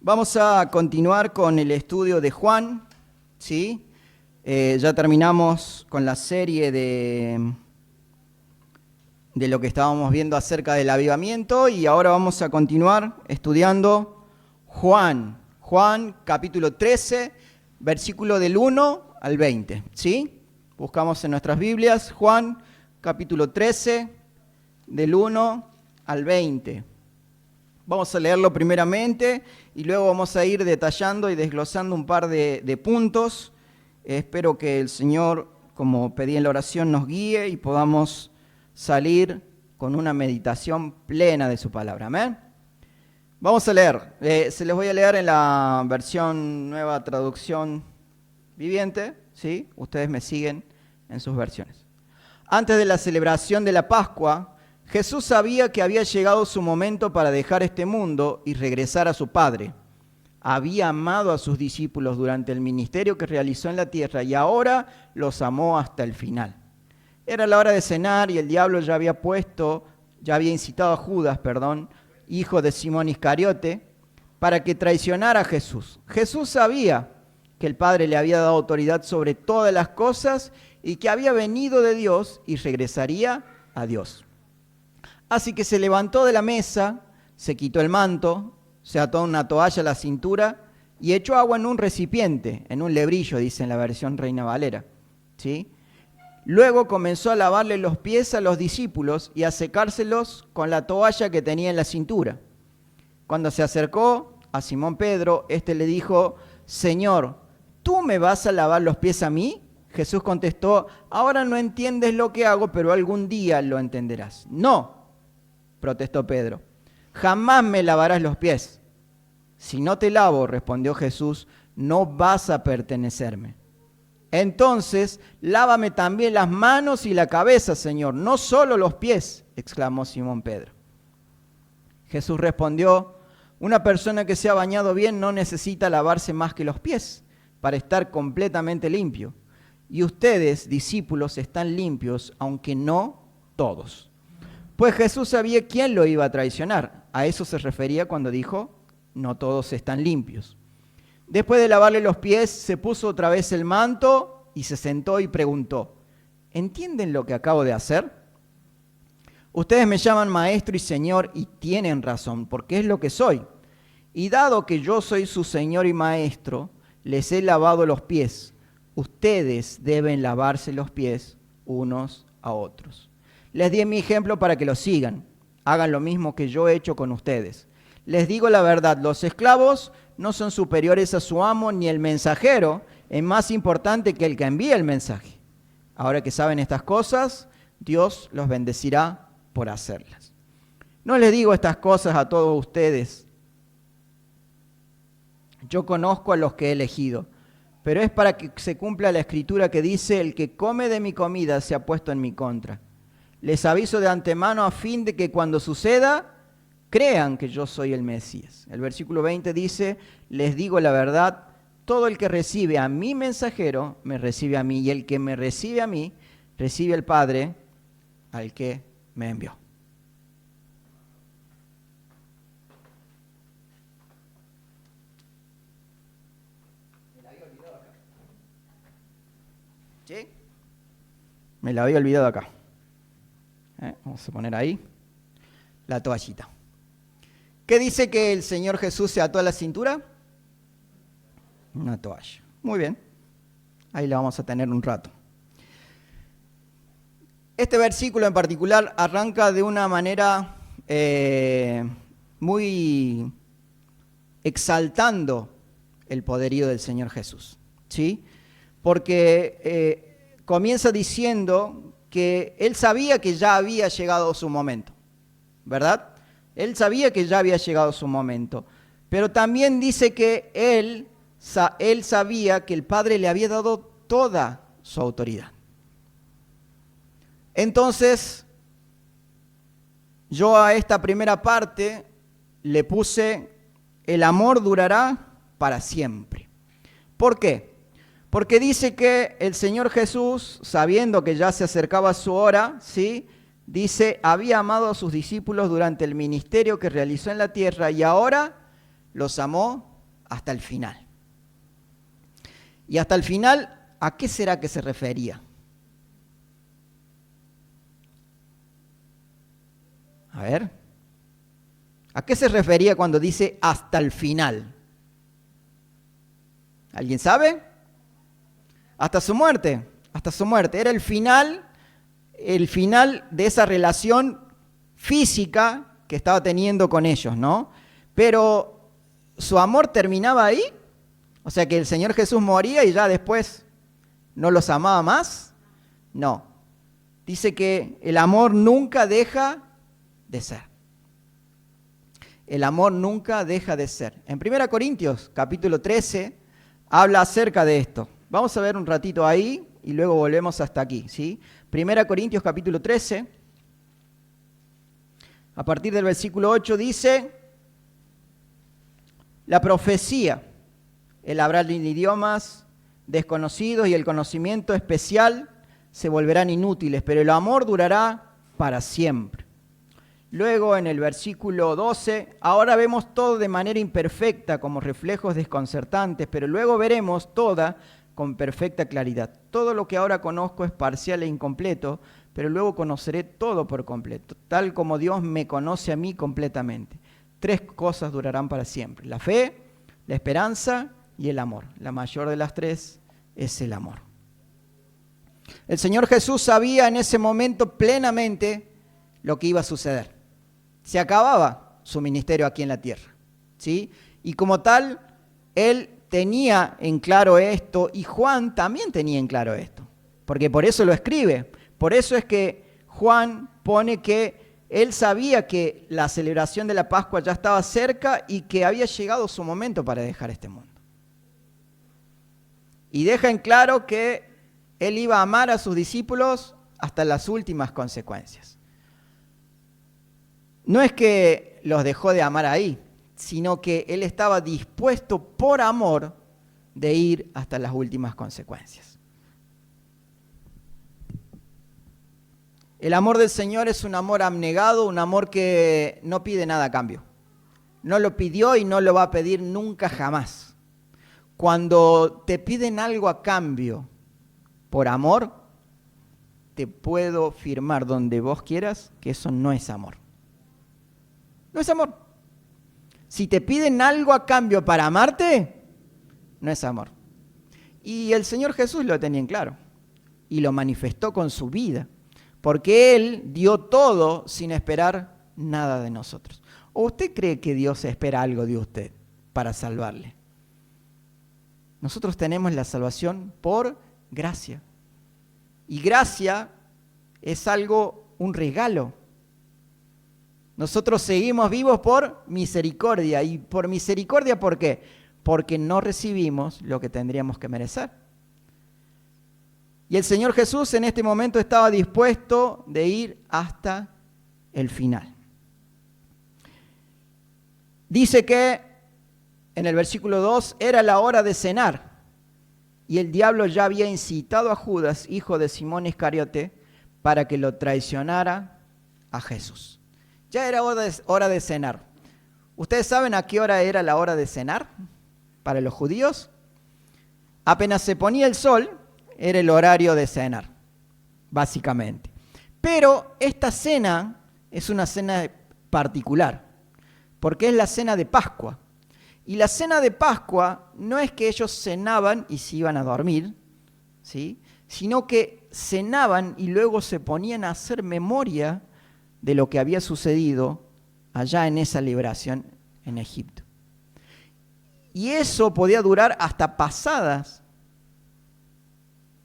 Vamos a continuar con el estudio de Juan, ¿sí? Ya terminamos con la serie de lo que estábamos viendo acerca del avivamiento y ahora vamos a continuar estudiando Juan capítulo 13, versículo del 1 al 20, ¿sí? Buscamos en nuestras Biblias Juan capítulo 13, del 1 al 20. Vamos a leerlo primeramente y luego vamos a ir detallando y desglosando un par de puntos. Espero que el Señor, como pedí en la oración, nos guíe y podamos salir con una meditación plena de su palabra. Amén. Vamos a leer. Se les voy a leer en la versión Nueva Traducción Viviente, ¿sí? Ustedes me siguen en sus versiones. Antes de la celebración de la Pascua, Jesús sabía que había llegado su momento para dejar este mundo y regresar a su Padre. Había amado a sus discípulos durante el ministerio que realizó en la tierra y ahora los amó hasta el final. Era la hora de cenar y el diablo ya había incitado a Judas, hijo de Simón Iscariote, para que traicionara a Jesús. Jesús sabía que el Padre le había dado autoridad sobre todas las cosas y que había venido de Dios y regresaría a Dios. Así que se levantó de la mesa, se quitó el manto, se ató una toalla a la cintura y echó agua en un recipiente, en un lebrillo, dice en la versión Reina Valera, ¿sí? Luego comenzó a lavarle los pies a los discípulos y a secárselos con la toalla que tenía en la cintura. Cuando se acercó a Simón Pedro, éste le dijo: «Señor, ¿tú me vas a lavar los pies a mí?» Jesús contestó: «Ahora no entiendes lo que hago, pero algún día lo entenderás». «No», protestó Pedro, «jamás me lavarás los pies». «Si no te lavo», respondió Jesús, «no vas a pertenecerme». «Entonces, lávame también las manos y la cabeza, Señor, no solo los pies», exclamó Simón Pedro. Jesús respondió: «Una persona que se ha bañado bien no necesita lavarse más que los pies para estar completamente limpio. Y ustedes, discípulos, están limpios, aunque no todos». Pues Jesús sabía quién lo iba a traicionar. A eso se refería cuando dijo: «No todos están limpios». Después de lavarle los pies, se puso otra vez el manto y se sentó y preguntó: ¿entienden lo que acabo de hacer? Ustedes me llaman maestro y señor y tienen razón, porque es lo que soy. Y dado que yo soy su señor y maestro, les he lavado los pies. Ustedes deben lavarse los pies unos a otros. Les di mi ejemplo para que lo sigan. Hagan lo mismo que yo he hecho con ustedes. Les digo la verdad, los esclavos no son superiores a su amo, ni el mensajero es más importante que el que envía el mensaje. Ahora que saben estas cosas, Dios los bendecirá por hacerlas. No les digo estas cosas a todos ustedes. Yo conozco a los que he elegido, pero es para que se cumpla la escritura que dice: «El que come de mi comida se ha puesto en mi contra». Les aviso de antemano a fin de que cuando suceda, crean que yo soy el Mesías. El versículo 20 dice: «Les digo la verdad, todo el que recibe a mi mensajero, me recibe a mí, y el que me recibe a mí, recibe al Padre al que me envió». ¿Sí? Me la había olvidado acá. Vamos a poner ahí la toallita. ¿Qué dice que el Señor Jesús se ató a la cintura? Una toalla. Muy bien. Ahí la vamos a tener un rato. Este versículo en particular arranca de una manera muy exaltando el poderío del Señor Jesús, ¿sí? Porque comienza diciendo que Él sabía que ya había llegado su momento, ¿verdad? Él sabía que ya había llegado su momento, pero también dice que Él sabía que el Padre le había dado toda su autoridad. Entonces, yo a esta primera parte le puse: el amor durará para siempre. ¿Por qué? Porque dice que el Señor Jesús, sabiendo que ya se acercaba su hora, ¿sí?, dice, había amado a sus discípulos durante el ministerio que realizó en la tierra y ahora los amó hasta el final. Y hasta el final, ¿a qué será que se refería? A ver, ¿a qué se refería cuando dice hasta el final? ¿Alguien sabe? Hasta su muerte, hasta su muerte. Era el final de esa relación física que estaba teniendo con ellos, ¿no? Pero su amor terminaba ahí, o sea que el Señor Jesús moría y ya después no los amaba más. No, dice que el amor nunca deja de ser. El amor nunca deja de ser. En 1 Corintios, capítulo 13, habla acerca de esto. Vamos a ver un ratito ahí y luego volvemos hasta aquí, ¿sí? 1 Corintios, capítulo 13, a partir del versículo 8 dice, la profecía, el hablar en idiomas desconocidos y el conocimiento especial se volverán inútiles, pero el amor durará para siempre. Luego en el versículo 12, ahora vemos todo de manera imperfecta como reflejos desconcertantes, pero luego veremos toda con perfecta claridad. Todo lo que ahora conozco es parcial e incompleto, pero luego conoceré todo por completo, tal como Dios me conoce a mí completamente. 3 cosas durarán para siempre: la fe, la esperanza y el amor. La mayor de las 3 es el amor. El Señor Jesús sabía en ese momento plenamente lo que iba a suceder. Se acababa su ministerio aquí en la tierra, ¿sí? Y como tal, Él tenía en claro esto y Juan también tenía en claro esto, porque por eso lo escribe. Por eso es que Juan pone que él sabía que la celebración de la Pascua ya estaba cerca y que había llegado su momento para dejar este mundo. Y deja en claro que él iba a amar a sus discípulos hasta las últimas consecuencias. No es que los dejó de amar ahí, sino que él estaba dispuesto por amor de ir hasta las últimas consecuencias. El amor del Señor es un amor abnegado, un amor que no pide nada a cambio. No lo pidió y no lo va a pedir nunca jamás. Cuando te piden algo a cambio por amor, te puedo firmar donde vos quieras que eso no es amor. No es amor. Si te piden algo a cambio para amarte, no es amor. Y el Señor Jesús lo tenía en claro y lo manifestó con su vida, porque Él dio todo sin esperar nada de nosotros. ¿O usted cree que Dios espera algo de usted para salvarle? Nosotros tenemos la salvación por gracia. Y gracia es algo, un regalo. Nosotros seguimos vivos por misericordia. ¿Y por misericordia por qué? Porque no recibimos lo que tendríamos que merecer. Y el Señor Jesús en este momento estaba dispuesto de ir hasta el final. Dice que en el versículo 2 era la hora de cenar y el diablo ya había incitado a Judas, hijo de Simón Iscariote, para que lo traicionara a Jesús. Ya era hora de cenar. ¿Ustedes saben a qué hora era la hora de cenar para los judíos? Apenas se ponía el sol, era el horario de cenar, básicamente. Pero esta cena es una cena particular, porque es la cena de Pascua. Y la cena de Pascua no es que ellos cenaban y se iban a dormir, ¿sí?, sino que cenaban y luego se ponían a hacer memoria de lo que había sucedido allá en esa liberación en Egipto. Y eso podía durar hasta pasadas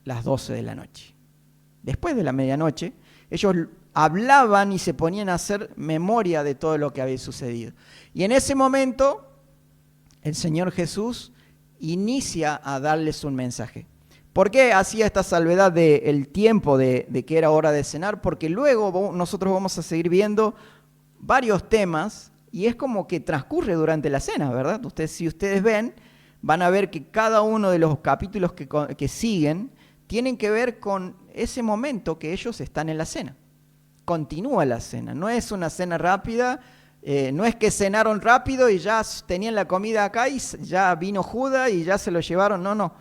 las 12 de la noche. Después de la medianoche, ellos hablaban y se ponían a hacer memoria de todo lo que había sucedido. Y en ese momento, el Señor Jesús inicia a darles un mensaje. ¿Por qué hacía esta salvedad del tiempo de que era hora de cenar? Porque luego nosotros vamos a seguir viendo varios temas y es como que transcurre durante la cena, ¿verdad? Si ustedes ven, van a ver que cada uno de los capítulos que siguen tienen que ver con ese momento que ellos están en la cena. Continúa la cena, no es una cena rápida, no es que cenaron rápido y ya tenían la comida acá y ya vino Judas y ya se lo llevaron, no.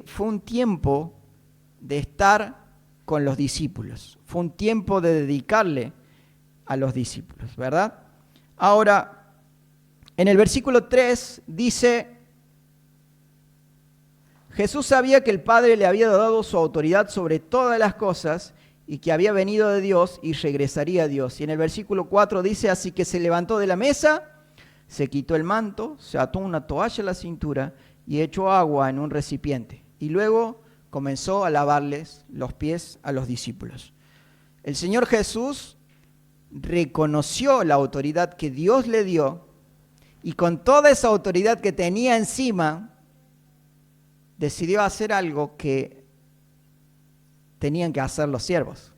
Fue un tiempo de estar con los discípulos, fue un tiempo de dedicarle a los discípulos, ¿verdad? Ahora, en el versículo 3 dice: Jesús sabía que el Padre le había dado su autoridad sobre todas las cosas y que había venido de Dios y regresaría a Dios. Y en el versículo 4 dice: así que se levantó de la mesa, se quitó el manto, se ató una toalla a la cintura y echó agua en un recipiente. Y luego comenzó a lavarles los pies a los discípulos. El Señor Jesús reconoció la autoridad que Dios le dio y con toda esa autoridad que tenía encima, decidió hacer algo que tenían que hacer los siervos.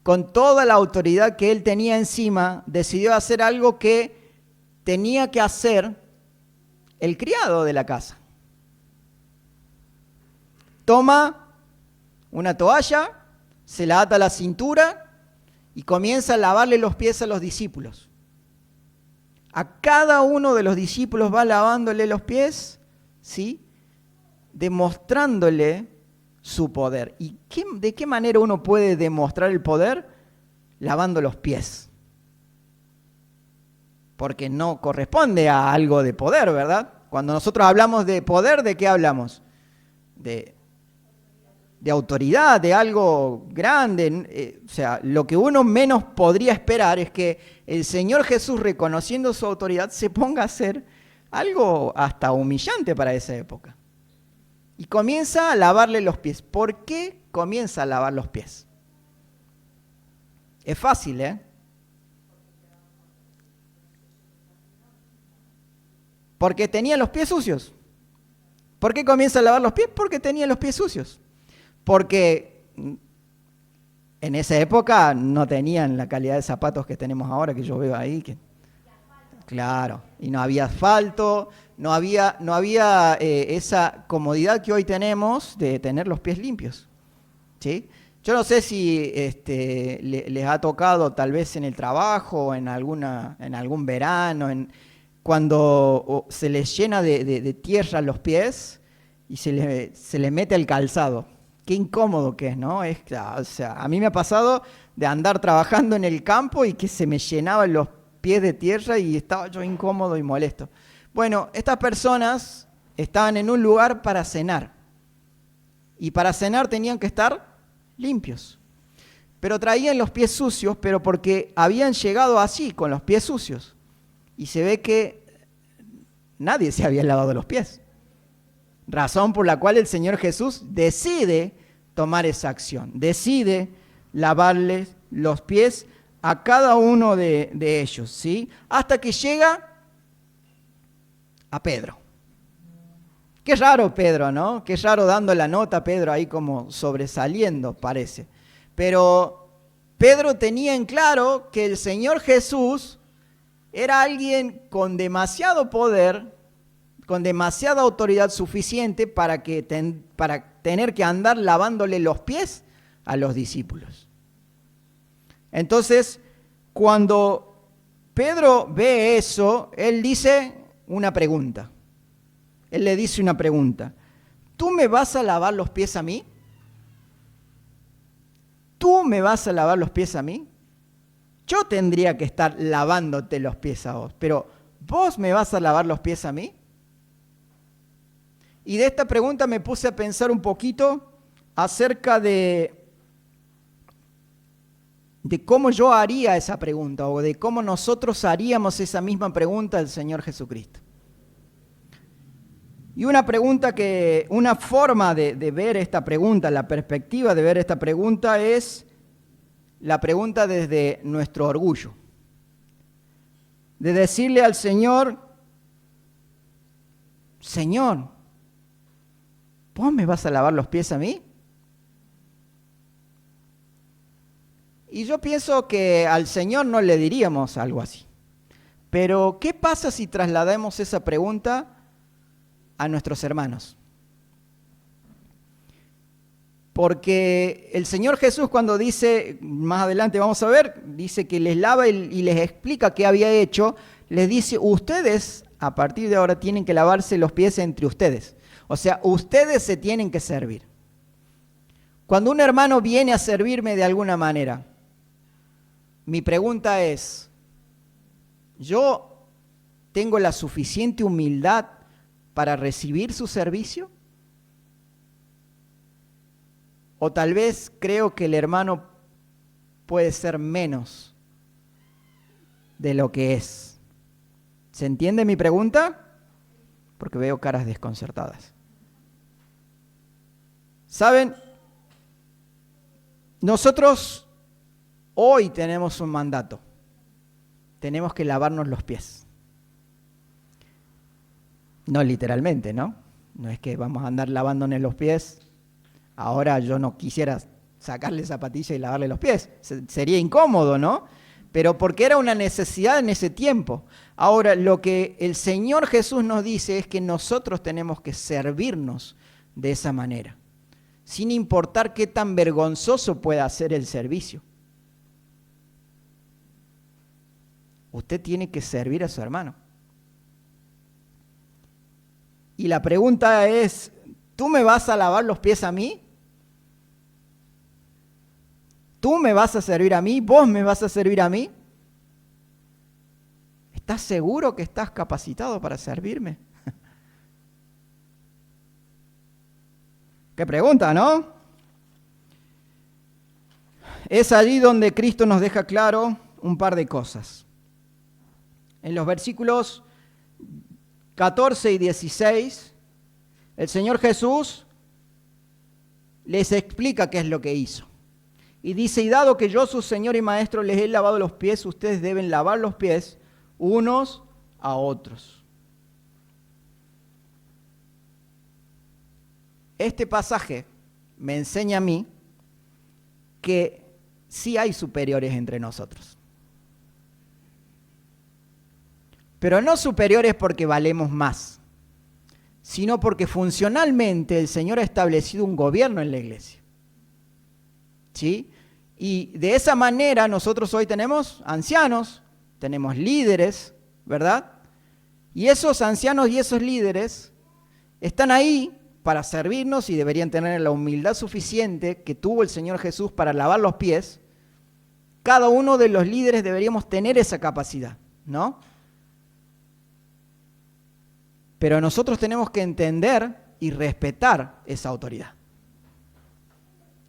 Con toda la autoridad que él tenía encima, decidió hacer algo que tenía que hacer el criado de la casa. Toma una toalla, se la ata a la cintura y comienza a lavarle los pies a los discípulos. A cada uno de los discípulos va lavándole los pies, ¿sí? Demostrándole su poder. ¿Y de qué manera uno puede demostrar el poder? Lavando los pies. Porque no corresponde a algo de poder, ¿verdad? Cuando nosotros hablamos de poder, ¿de qué hablamos? De autoridad, de algo grande. O sea, lo que uno menos podría esperar es que el Señor Jesús, reconociendo su autoridad, se ponga a hacer algo hasta humillante para esa época. Y comienza a lavarle los pies. ¿Por qué comienza a lavar los pies? Es fácil, ¿eh? Porque tenía los pies sucios. ¿Por qué comienza a lavar los pies? Porque tenía los pies sucios. Porque en esa época no tenían la calidad de zapatos que tenemos ahora, que yo veo ahí. Claro, y no había asfalto, no había esa comodidad que hoy tenemos de tener los pies limpios, ¿sí? Yo no sé si les ha tocado tal vez en el trabajo, en algún verano, cuando se les llena de tierra los pies y se les mete el calzado. Qué incómodo que es, ¿no? O sea, a mí me ha pasado de andar trabajando en el campo y que se me llenaban los pies de tierra y estaba yo incómodo y molesto. Bueno, estas personas estaban en un lugar para cenar. Y para cenar tenían que estar limpios. Pero traían los pies sucios, pero porque habían llegado así, con los pies sucios. Y se ve que nadie se había lavado los pies. Razón por la cual el Señor Jesús decide tomar esa acción. Decide lavarles los pies a cada uno de ellos, ¿sí? Hasta que llega a Pedro. Qué raro Pedro, ¿no? Qué raro dando la nota a Pedro ahí como sobresaliendo, parece. Pero Pedro tenía en claro que el Señor Jesús era alguien con demasiado poder, con demasiada autoridad suficiente para tener que andar lavándole los pies a los discípulos. Entonces, cuando Pedro ve eso, él dice una pregunta. Él le dice una pregunta. ¿Tú me vas a lavar los pies a mí? ¿Tú me vas a lavar los pies a mí? Yo tendría que estar lavándote los pies a vos, pero ¿vos me vas a lavar los pies a mí? Y de esta pregunta me puse a pensar un poquito acerca de cómo yo haría esa pregunta o de cómo nosotros haríamos esa misma pregunta al Señor Jesucristo. Y una forma de ver esta pregunta, la perspectiva de ver esta pregunta es la pregunta desde nuestro orgullo. De decirle al Señor, Señor, ¿vos me vas a lavar los pies a mí? Y yo pienso que al Señor no le diríamos algo así. Pero, ¿qué pasa si trasladamos esa pregunta a nuestros hermanos? Porque el Señor Jesús, cuando dice, más adelante vamos a ver, dice que les lava y les explica qué había hecho, les dice, ustedes a partir de ahora tienen que lavarse los pies entre ustedes. O sea, ustedes se tienen que servir. Cuando un hermano viene a servirme de alguna manera, mi pregunta es, ¿yo tengo la suficiente humildad para recibir su servicio? O tal vez creo que el hermano puede ser menos de lo que es. ¿Se entiende mi pregunta? Porque veo caras desconcertadas. ¿Saben? Nosotros hoy tenemos un mandato. Tenemos que lavarnos los pies. No literalmente, ¿no? No es que vamos a andar lavándonos los pies. Ahora yo no quisiera sacarle zapatilla y lavarle los pies. Sería incómodo, ¿no? Pero porque era una necesidad en ese tiempo. Ahora, lo que el Señor Jesús nos dice es que nosotros tenemos que servirnos de esa manera, sin importar qué tan vergonzoso pueda ser el servicio. Usted tiene que servir a su hermano. Y la pregunta es, ¿tú me vas a lavar los pies a mí? ¿Tú me vas a servir a mí? ¿Vos me vas a servir a mí? ¿Estás seguro que estás capacitado para servirme? Qué pregunta, ¿no? Es allí donde Cristo nos deja claro un par de cosas. En los versículos 14 y 16, el Señor Jesús les explica qué es lo que hizo. Y dice, y dado que yo, su Señor y Maestro, les he lavado los pies, ustedes deben lavar los pies unos a otros. Este pasaje me enseña a mí que sí hay superiores entre nosotros. Pero no superiores porque valemos más, sino porque funcionalmente el Señor ha establecido un gobierno en la iglesia. ¿Sí? Y de esa manera nosotros hoy tenemos ancianos, tenemos líderes, ¿verdad? Y esos ancianos y esos líderes están ahí para servirnos y deberían tener la humildad suficiente que tuvo el Señor Jesús para lavar los pies. Cada uno de los líderes deberíamos tener esa capacidad, ¿no? Pero nosotros tenemos que entender y respetar esa autoridad.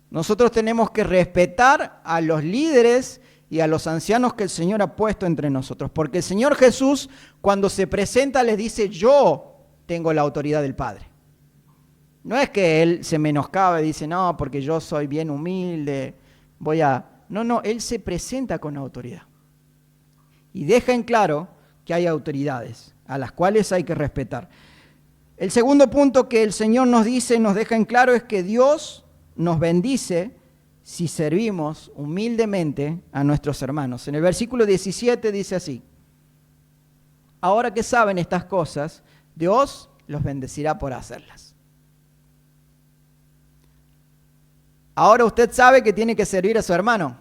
Nosotros tenemos que respetar a los líderes y a los ancianos que el Señor ha puesto entre nosotros. Porque el Señor Jesús, cuando se presenta, les dice, yo tengo la autoridad del Padre. No es que Él se menoscabe y dice, no, porque yo soy bien humilde, No, Él se presenta con autoridad. Y deja en claro que hay autoridades a las cuales hay que respetar. El segundo punto que el Señor nos dice, nos deja en claro, es que Dios nos bendice si servimos humildemente a nuestros hermanos. En el versículo 17 dice así, ahora que saben estas cosas, Dios los bendecirá por hacerlas. Ahora usted sabe que tiene que servir a su hermano.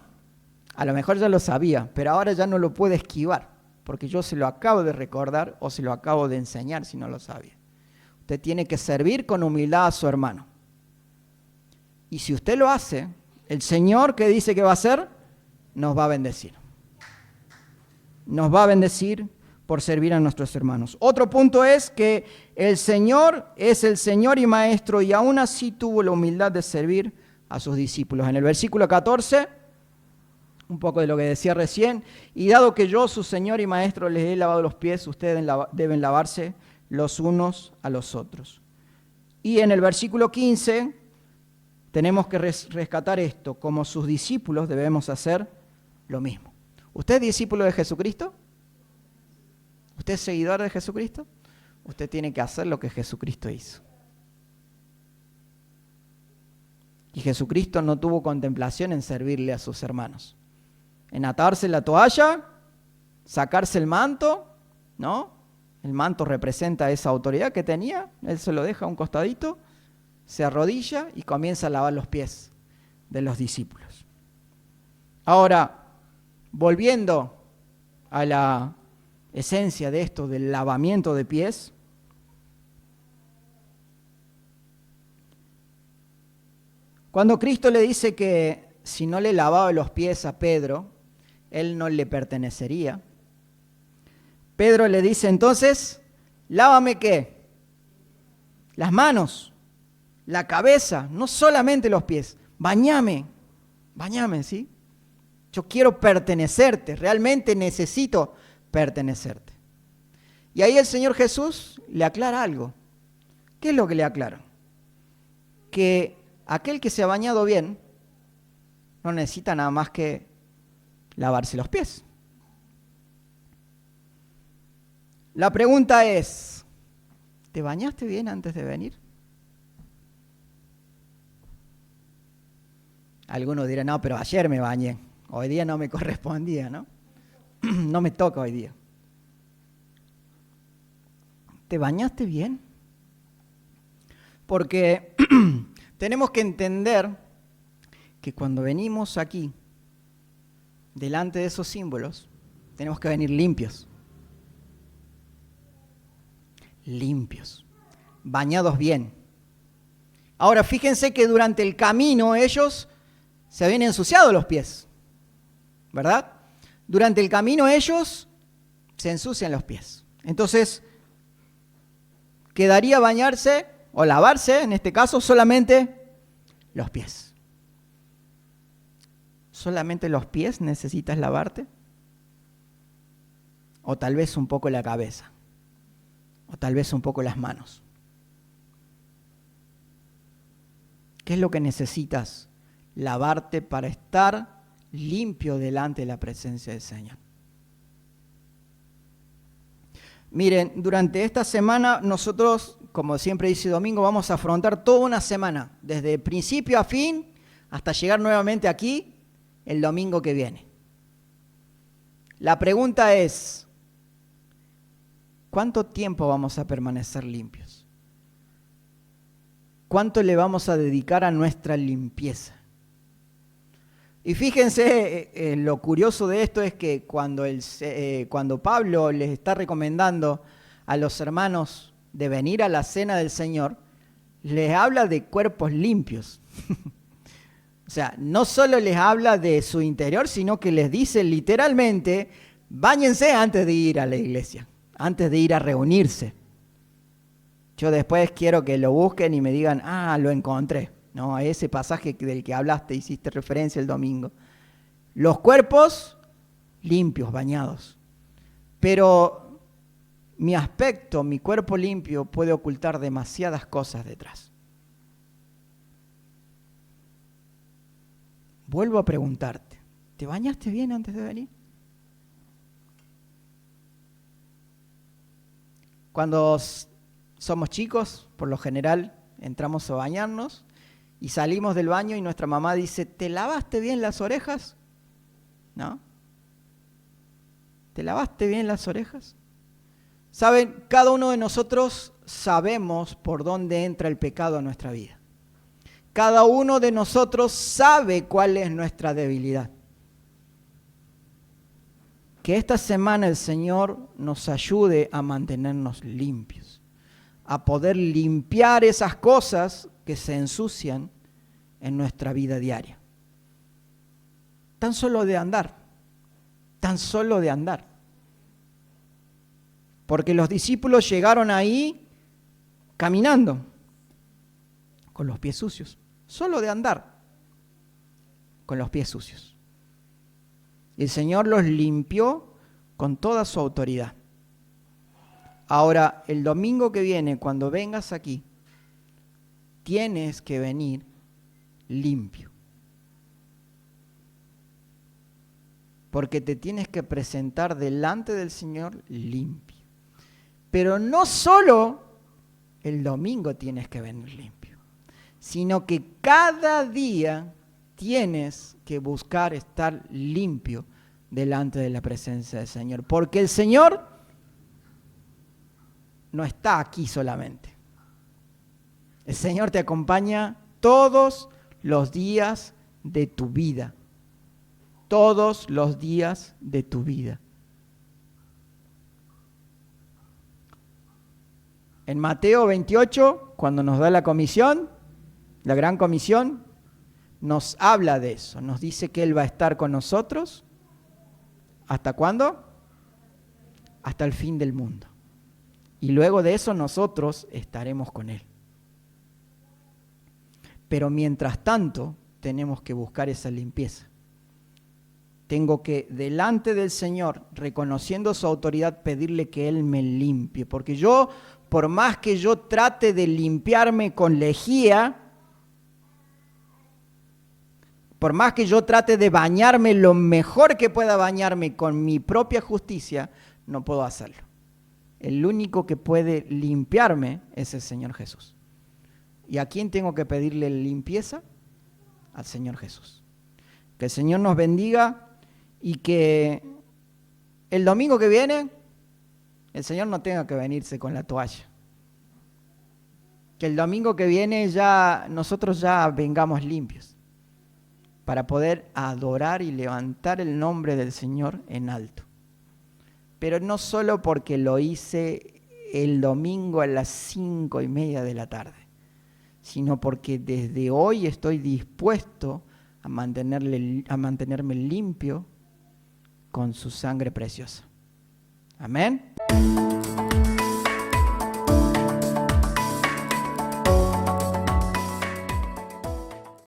A lo mejor ya lo sabía, pero ahora ya no lo puede esquivar, porque yo se lo acabo de recordar o se lo acabo de enseñar si no lo sabía. Usted tiene que servir con humildad a su hermano. Y si usted lo hace, el Señor, ¿qué dice que va a hacer? Nos va a bendecir. Nos va a bendecir por servir a nuestros hermanos. Otro punto es que el Señor es el Señor y Maestro y aún así tuvo la humildad de servir a sus discípulos. En el versículo 14, un poco de lo que decía recién, y dado que yo, su Señor y Maestro, les he lavado los pies, ustedes deben lavarse los unos a los otros. Y en el versículo 15, tenemos que rescatar esto, como sus discípulos debemos hacer lo mismo. ¿Usted es discípulo de Jesucristo? ¿Usted es seguidor de Jesucristo? Usted tiene que hacer lo que Jesucristo hizo. Y Jesucristo no tuvo contemplación en servirle a sus hermanos. En atarse la toalla, sacarse el manto ¿no? El manto representa esa autoridad que tenía, él se lo deja a un costadito, se arrodilla y comienza a lavar los pies de los discípulos. Ahora, volviendo a la esencia de esto, del lavamiento de pies, cuando Cristo le dice que si no le lavaba los pies a Pedro, él no le pertenecería, Pedro le dice entonces, lávame ¿qué? Las manos, la cabeza, no solamente los pies, bañame, ¿sí? Yo quiero pertenecerte, realmente necesito pertenecerte. Y ahí el Señor Jesús le aclara algo. ¿Qué es lo que le aclara? Que aquel que se ha bañado bien no necesita nada más que lavarse los pies. La pregunta es, ¿te bañaste bien antes de venir? Algunos dirán, no, pero ayer me bañé, hoy día no me correspondía, ¿no? No me toca hoy día. ¿Te bañaste bien? Porque tenemos que entender que cuando venimos aquí, delante de esos símbolos, tenemos que venir limpios. Limpios, bañados bien. Ahora, fíjense que durante el camino ellos se habían ensuciado los pies, ¿verdad? Durante el camino ellos se ensucian los pies. Entonces, quedaría bañarse o lavarse, en este caso, solamente los pies. ¿Solamente los pies necesitas lavarte? O tal vez un poco la cabeza. O tal vez un poco las manos. ¿Qué es lo que necesitas lavarte para estar limpio delante de la presencia del Señor? Miren, durante esta semana nosotros, como siempre dice Domingo, vamos a afrontar toda una semana, desde principio a fin, hasta llegar nuevamente aquí el domingo que viene. La pregunta es, ¿cuánto tiempo vamos a permanecer limpios? ¿Cuánto le vamos a dedicar a nuestra limpieza? Y fíjense, lo curioso de esto es que cuando Pablo les está recomendando a los hermanos de venir a la cena del Señor, les habla de cuerpos limpios. O sea, no solo les habla de su interior, sino que les dice literalmente, báñense antes de ir a la iglesia, antes de ir a reunirse. Yo después quiero que lo busquen y me digan, lo encontré. No, a ese pasaje del que hablaste, hiciste referencia el domingo. Los cuerpos limpios, bañados. Pero mi aspecto, mi cuerpo limpio puede ocultar demasiadas cosas detrás. Vuelvo a preguntarte, ¿te bañaste bien antes de venir? Cuando somos chicos, por lo general, entramos a bañarnos y salimos del baño y nuestra mamá dice, ¿te lavaste bien las orejas? ¿No? ¿Te lavaste bien las orejas? Saben, cada uno de nosotros sabemos por dónde entra el pecado a nuestra vida. Cada uno de nosotros sabe cuál es nuestra debilidad. Que esta semana el Señor nos ayude a mantenernos limpios, a poder limpiar esas cosas que se ensucian en nuestra vida diaria. Tan solo de andar. Porque los discípulos llegaron ahí caminando con los pies sucios. Solo de andar con los pies sucios. Y el Señor los limpió con toda su autoridad. Ahora, el domingo que viene, cuando vengas aquí, tienes que venir limpio. Porque te tienes que presentar delante del Señor limpio. Pero no solo el domingo tienes que venir limpio, sino que cada día tienes que buscar estar limpio delante de la presencia del Señor. Porque el Señor no está aquí solamente. El Señor te acompaña todos los días de tu vida. Todos los días de tu vida. En Mateo 28, cuando nos da la comisión, la gran comisión, nos habla de eso. Nos dice que Él va a estar con nosotros. ¿Hasta cuándo? Hasta el fin del mundo. Y luego de eso nosotros estaremos con Él. Pero mientras tanto, tenemos que buscar esa limpieza. Tengo que, delante del Señor, reconociendo su autoridad, pedirle que Él me limpie. Porque yo, por más que yo trate de limpiarme con lejía, por más que yo trate de bañarme lo mejor que pueda bañarme con mi propia justicia, no puedo hacerlo. El único que puede limpiarme es el Señor Jesús. ¿Y a quién tengo que pedirle limpieza? Al Señor Jesús. Que el Señor nos bendiga y que el domingo que viene el Señor no tenga que venirse con la toalla. Que el domingo que viene nosotros ya vengamos limpios para poder adorar y levantar el nombre del Señor en alto. Pero no solo porque lo hice el domingo a las 5:30 de la tarde, sino porque desde hoy estoy dispuesto a mantenerme limpio con su sangre preciosa. Amén.